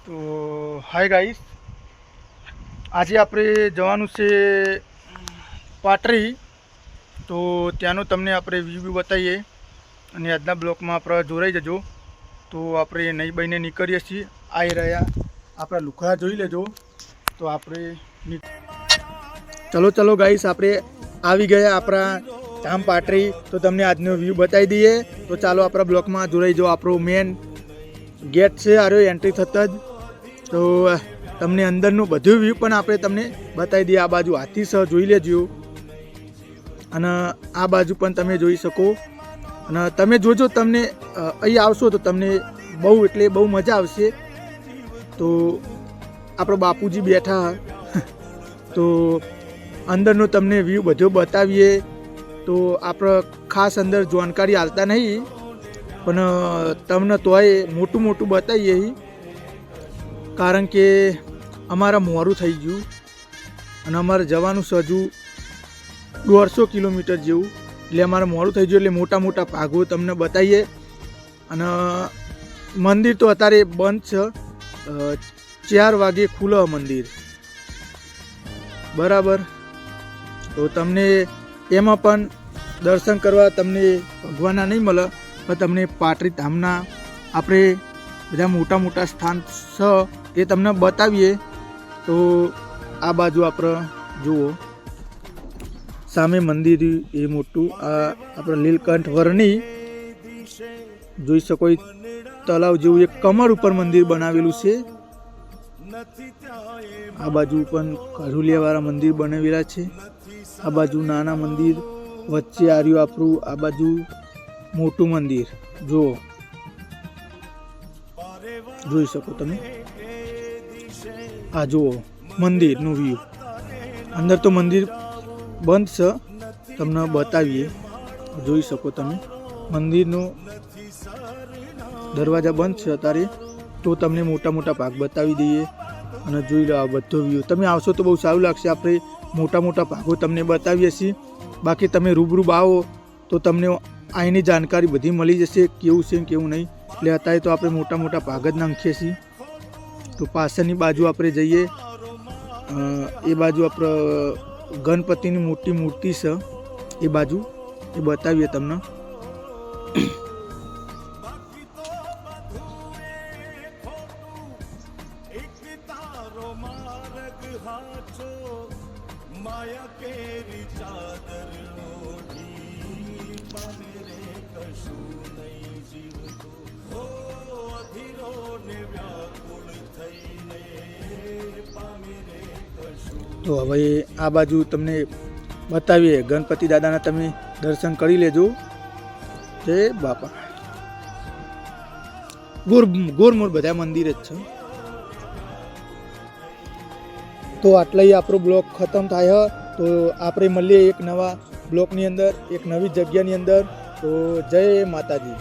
તો hi guys, આજે આપણે જવાનું છે પાટરી. તો ત્યાંનું તમને આપણે વ્યૂ બતાવીએ અને આજના બ્લોકમાં આપણે જોડાઈ જજો. તો આપણે નહીં બહીને નીકળીએ છીએ. આવી રહ્યા આપણા લુખડા જોઈ લેજો. તો આપણે ચલો ગાઈસ, આપણે આવી ગયા આપણા ધામ પાટરી. તો તમને આજનો વ્યૂ બતાવી દઈએ. તો ચાલો આપણા બ્લોકમાં જોડાઈ જાઓ. આપણો મેન ગેટ છે, આરો એન્ટ્રી થતાં જ. તો તમને અંદરનું બધું વ્યૂ પણ આપણે તમને બતાવી દઈએ. આ બાજુ હાથી સહ જોઈ લેજો અને આ બાજુ પણ તમે જોઈ શકો. અને તમે જોજો, તમને અહીં આવશો તો તમને બહુ એટલે બહુ મજા આવશે. તો આપણો બાપુજી બેઠા તો અંદરનો તમને વ્યૂ બધો બતાવીએ. તો આપણે ખાસ અંદર જાણકારી આવતા નહીં, પણ તમને તોય મોટું બતાવીએ. કારણ કે અમારા મોડું થઈ ગયું અને અમારે જવાનું છે હજુ 150 કિલોમીટર જેવું. એટલે અમારે મોડું થઈ ગયું, એટલે મોટા ભાગો તમને બતાવીએ. અને મંદિર તો અત્યારે બંધ છે, 4 વાગે ખુલે મંદિર, બરાબર. તો તમને એમાં પણ દર્શન કરવા તમને ભગવાનના નહીં મળે, પણ તમને પાટરી ધામના આપણે બધા મોટા સ્થાન છે એ તમને બતાવીએ. તો આ બાજુ આપણે જુઓ, સામે મંદિર એ મોટું, આ આપણે લીલકંઠ વર્ણી જોઈ શકો. તળાવ જેવું એક કમર ઉપર મંદિર બનાવેલું છે. આ બાજુ પણ કઢુલિયાવાળા મંદિર બનાવેલા છે. આ બાજુ નાના મંદિર, વચ્ચે આવ્યું આપણું આ બાજુ મોટું મંદિર. જુઓ, જોઈ શકો તમે. આ જુઓ મંદિરનું વ્યૂ. અંદર તો મંદિર બંધ છે, તમને બતાવીએ. જોઈ શકો તમે, મંદિરનો દરવાજા બંધ છે અત્યારે. તો તમને મોટા ભાગ બતાવી દઈએ અને જોઈ લો આ બધો વ્યૂ. તમે આવશો તો બહુ સારું લાગશે. આપણે મોટા ભાગો તમને બતાવીએ છીએ. બાકી તમે રૂબરૂ આવો તો તમને અહીંની જાણકારી બધી મળી જશે, કેવું છે કેવું નહીં. એટલે અત્યારે તો આપણે મોટા ભાગ જ નાખીએ છીએ. તો પાછળની બાજુ આપણે જઈએ, એ બાજુ આપણે ગણપતિની મોટી મૂર્તિ છે, એ બાજુ એ બતાવીએ તમને. તો હવે આ બાજુ તમને બતાવીએ, ગણપતિ દાદાના તમે દર્શન કરી લેજો. જય બાપા. ગોરમોર બધા મંદિર જ છે. તો આટલા આપણો બ્લોક ખતમ થાય. તો આપણે મળીએ એક નવા બ્લોકની અંદર, એક નવી જગ્યાની અંદર. તો જય માતાજી.